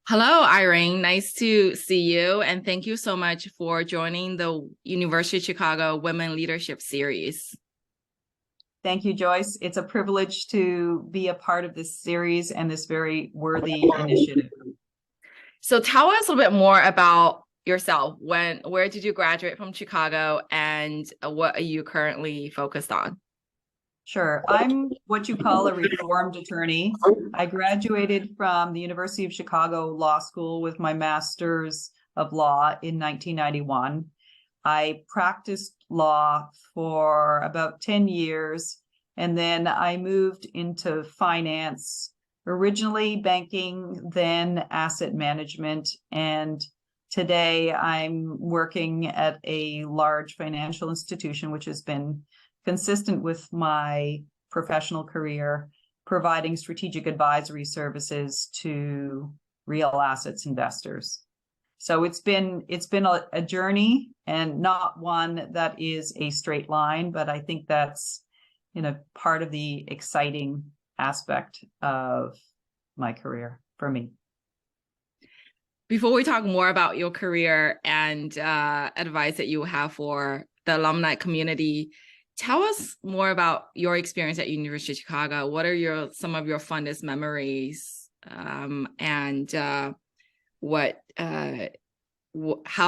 Hello, Irene. Nice to see you. And thank you so much for joining the University of Chicago Women Leadership Series. Thank you, Joyce. It's a privilege to be a part of this series and this very worthy initiative. So tell us a little bit more about yourself. Where did you graduate from Chicago, and what are you currently focused on? Sure. I'm what you call a reformed attorney. I graduated from the University of Chicago Law School with my master's of law in 1991. I practiced law for about 10 years, and then I moved into finance, originally banking, then asset management. And today I'm working at a large financial institution, which has been consistent with my professional career, providing strategic advisory services to real assets investors. So it's been a journey, and not one that is a straight line, but I think that's part of the exciting aspect of my career for me. Before we talk more about your career and advice that you have for the alumni community, tell us more about your experience at University of Chicago. What are some of your fondest memories, and how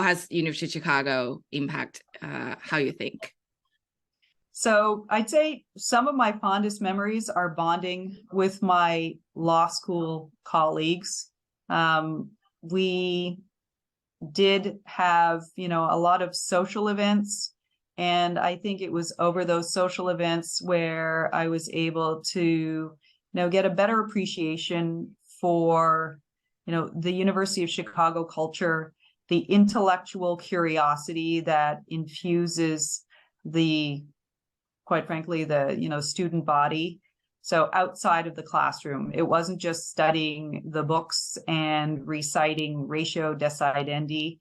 has University of Chicago impact how you think? So I'd say some of my fondest memories are bonding with my law school colleagues. We did have, a lot of social events. And I think it was over those social events where I was able to, get a better appreciation for, the University of Chicago culture, the intellectual curiosity that infuses quite frankly, the student body. So outside of the classroom, it wasn't just studying the books and reciting ratio decidendi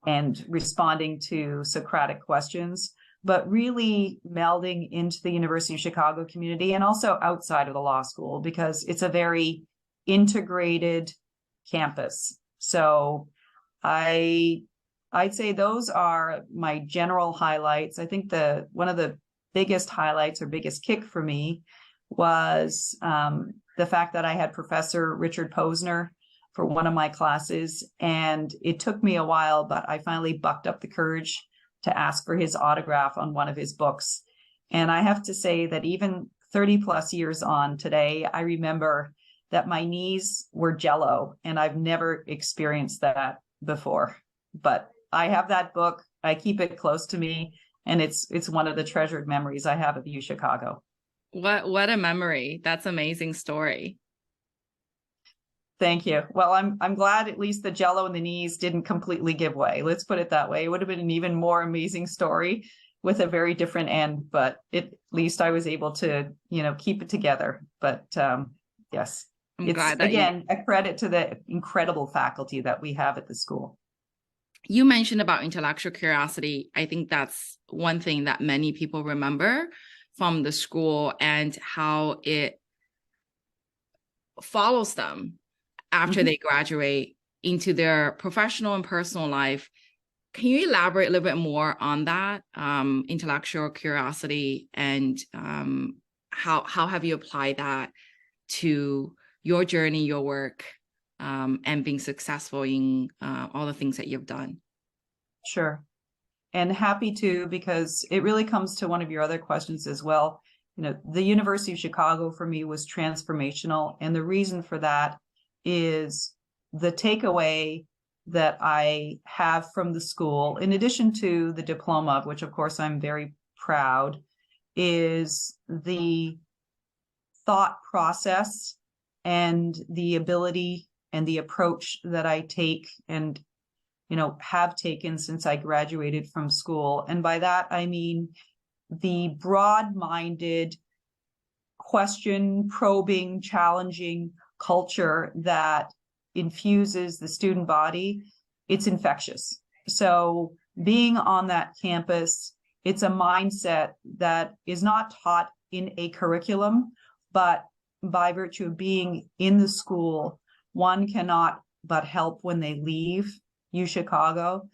and responding to Socratic questions, but really melding into the University of Chicago community and also outside of the law school, because it's a very integrated campus. So I'd say those are my general highlights. I think one of the biggest highlights or biggest kick for me was the fact that I had Professor Richard Posner for one of my classes. And it took me a while, but I finally bucked up the courage to ask for his autograph on one of his books. And I have to say that even 30 plus years on today, I remember that my knees were jello, and I've never experienced that before. But I have that book. I keep it close to me, and it's one of the treasured memories I have of UChicago. What a memory. That's an amazing story. Thank you. Well, I'm glad at least the jello in the knees didn't completely give way. Let's put it that way. It would have been an even more amazing story with a very different end, but at least I was able to, keep it together. But yes, I'm glad that again a credit to the incredible faculty that we have at the school. You mentioned about intellectual curiosity. I think that's one thing that many people remember from the school and how it follows them after they graduate into their professional and personal life. Can you elaborate a little bit more on that intellectual curiosity, and how have you applied that to your journey, your work, and being successful in all the things that you've done? Sure. And happy to, because it really comes to one of your other questions as well. The University of Chicago for me was transformational. And the reason for that is the takeaway that I have from the school, in addition to the diploma, of which of course I'm very proud, is the thought process and the ability and the approach that I take and have taken since I graduated from school. And by that, I mean the broad-minded, question, probing, challenging culture that infuses the student body. It's infectious. So being on that campus, it's a mindset that is not taught in a curriculum, but by virtue of being in the school, one cannot but help when they leave UChicago,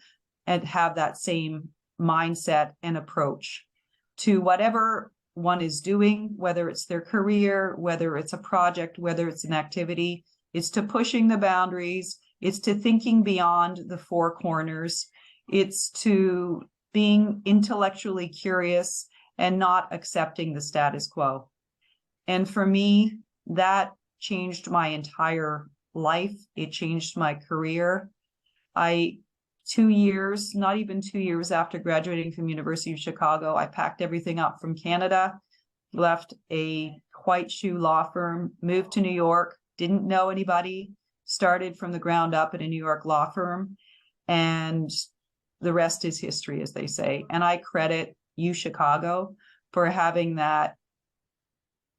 and have that same mindset and approach to whatever one is doing, whether it's their career, whether it's a project, whether it's an activity. It's to pushing the boundaries. It's to thinking beyond the four corners. It's to being intellectually curious and not accepting the status quo. And for me, that changed my entire life. It changed my career. 2 years, not even 2 years after graduating from University of Chicago, I packed everything up from Canada, left a white shoe law firm, moved to New York, didn't know anybody, started from the ground up at a New York law firm, and the rest is history, as they say. And I credit UChicago for having that.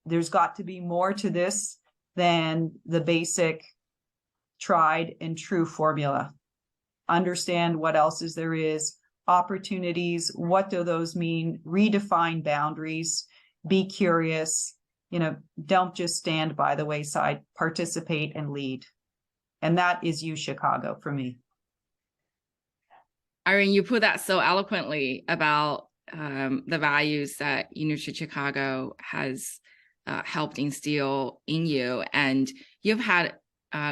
There's got to be more to this than the basic tried and true formula. Understand what else there is, opportunities, what do those mean, redefine boundaries, be curious, don't just stand by the wayside, participate and lead. And that is UChicago for me. Irene, you put that so eloquently about the values that University of Chicago has helped instill in you, and you've had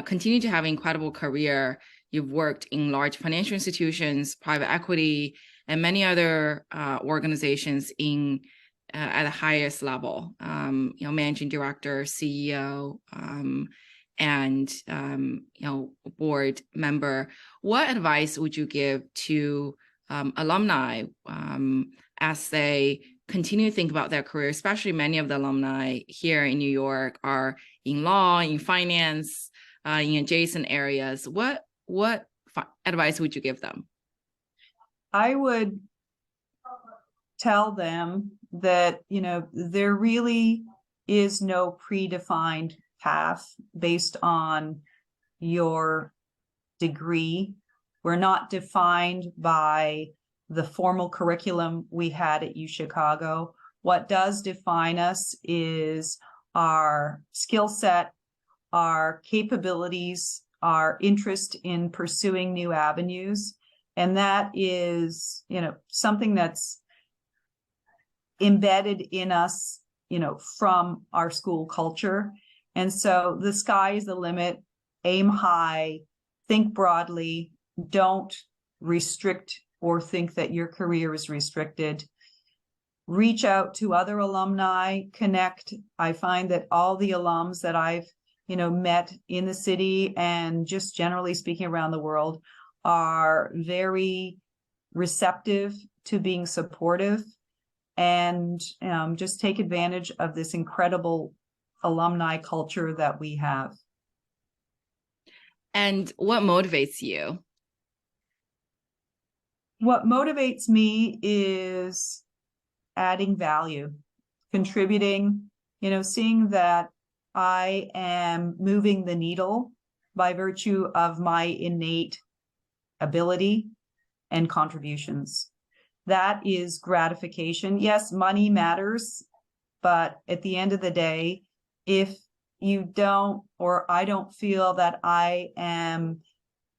continued to have an incredible career. You've worked in large financial institutions, private equity, and many other organizations at the highest level. Managing director, CEO, and board member. What advice would you give to alumni as they continue to think about their career? Especially many of the alumni here in New York are in law, in finance, in adjacent areas. What advice would you give them? I would tell them that, there really is no predefined path based on your degree. We're not defined by the formal curriculum we had at UChicago. What does define us is our skill set, our capabilities, our interest in pursuing new avenues. And that is, something that's embedded in us, from our school culture. And so the sky is the limit. Aim high, think broadly, don't restrict or think that your career is restricted. Reach out to other alumni, connect. I find that all the alums that I've met in the city and just generally speaking around the world are very receptive to being supportive, and just take advantage of this incredible alumni culture that we have. And what motivates you? What motivates me is adding value, contributing, seeing that I am moving the needle by virtue of my innate ability and contributions. That is gratification. Yes, money matters, but at the end of the day, if you don't, or I don't feel that I am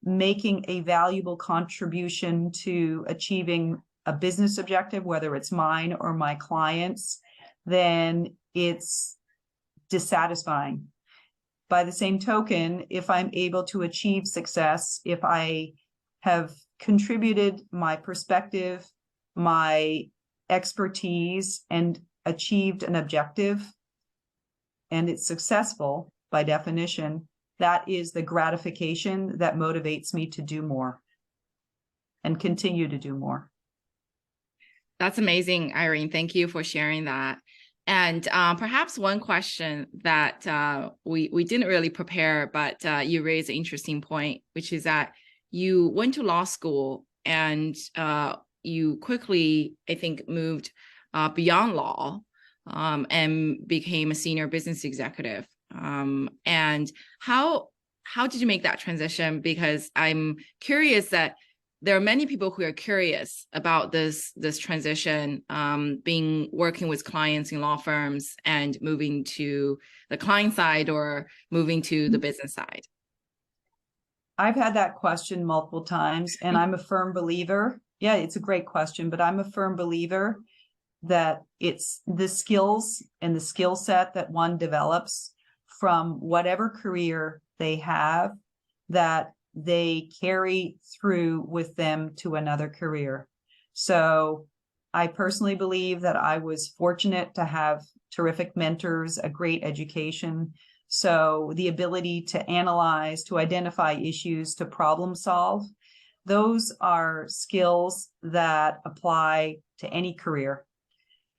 making a valuable contribution to achieving a business objective, whether it's mine or my clients, then it's dissatisfying. By the same token, if I'm able to achieve success, if I have contributed my perspective, my expertise, and achieved an objective, and it's successful by definition, that is the gratification that motivates me to do more and continue to do more. That's amazing, Irene. Thank you for sharing that. And perhaps one question that we didn't really prepare, but you raised an interesting point, which is that you went to law school and you quickly, I think, moved beyond law and became a senior business executive. And how did you make that transition? Because I'm curious that there are many people who are curious about this transition, working with clients in law firms and moving to the client side or moving to the business side. I've had that question multiple times, and I'm a firm believer. Yeah, it's a great question, but I'm a firm believer that it's the skills and the skill set that one develops from whatever career they have that they carry through with them to another career. So I personally believe that I was fortunate to have terrific mentors, a great education. So the ability to analyze, to identify issues, to problem solve, those are skills that apply to any career.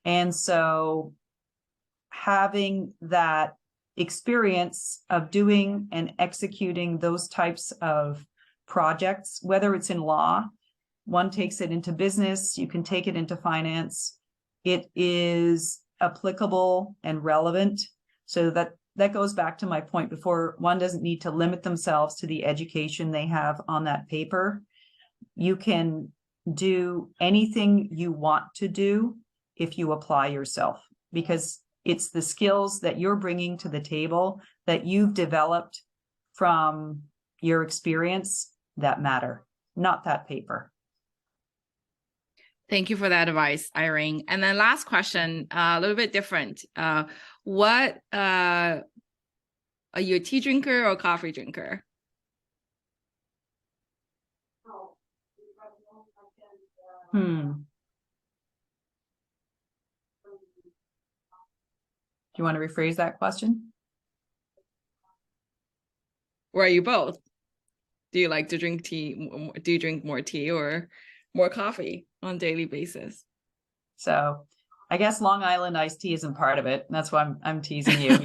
And so having that experience of doing and executing those types of projects, whether it's in law, one takes it into business, you can take it into finance, it is applicable and relevant. So that goes back to my point before. One doesn't need to limit themselves to the education they have on that paper. You can do anything you want to do if you apply yourself, because it's the skills that you're bringing to the table that you've developed from your experience that matter, not that paper. Thank you for that advice, Irene. And then last question, a little bit different. Are you a tea drinker or a coffee drinker? Do you want to rephrase that question? Or are you both? Do you like to drink tea? Do you drink more tea or more coffee on a daily basis? So I guess Long Island iced tea isn't part of it. That's why I'm teasing you.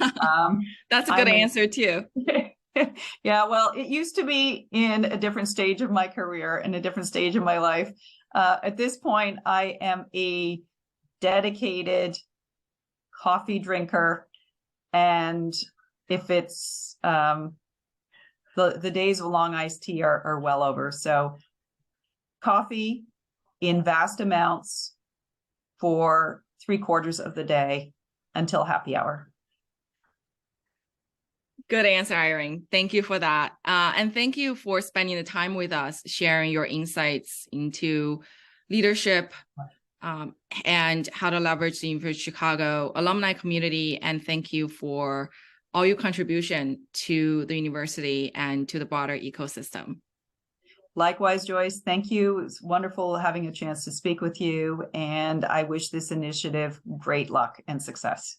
That's a good answer too. Yeah, well, it used to be in a different stage of my career and a different stage of my life. At this point, I am a dedicated coffee drinker. And if it's the days of long iced tea are well over. So coffee in vast amounts for 3/4 of the day until happy hour. Good answer, Irene. Thank you for that. And thank you for spending the time with us, sharing your insights into leadership and how to leverage the University of Chicago alumni community. And thank you for all your contribution to the university and to the broader ecosystem. Likewise, Joyce, thank you. It's wonderful having a chance to speak with you, and I wish this initiative great luck and success.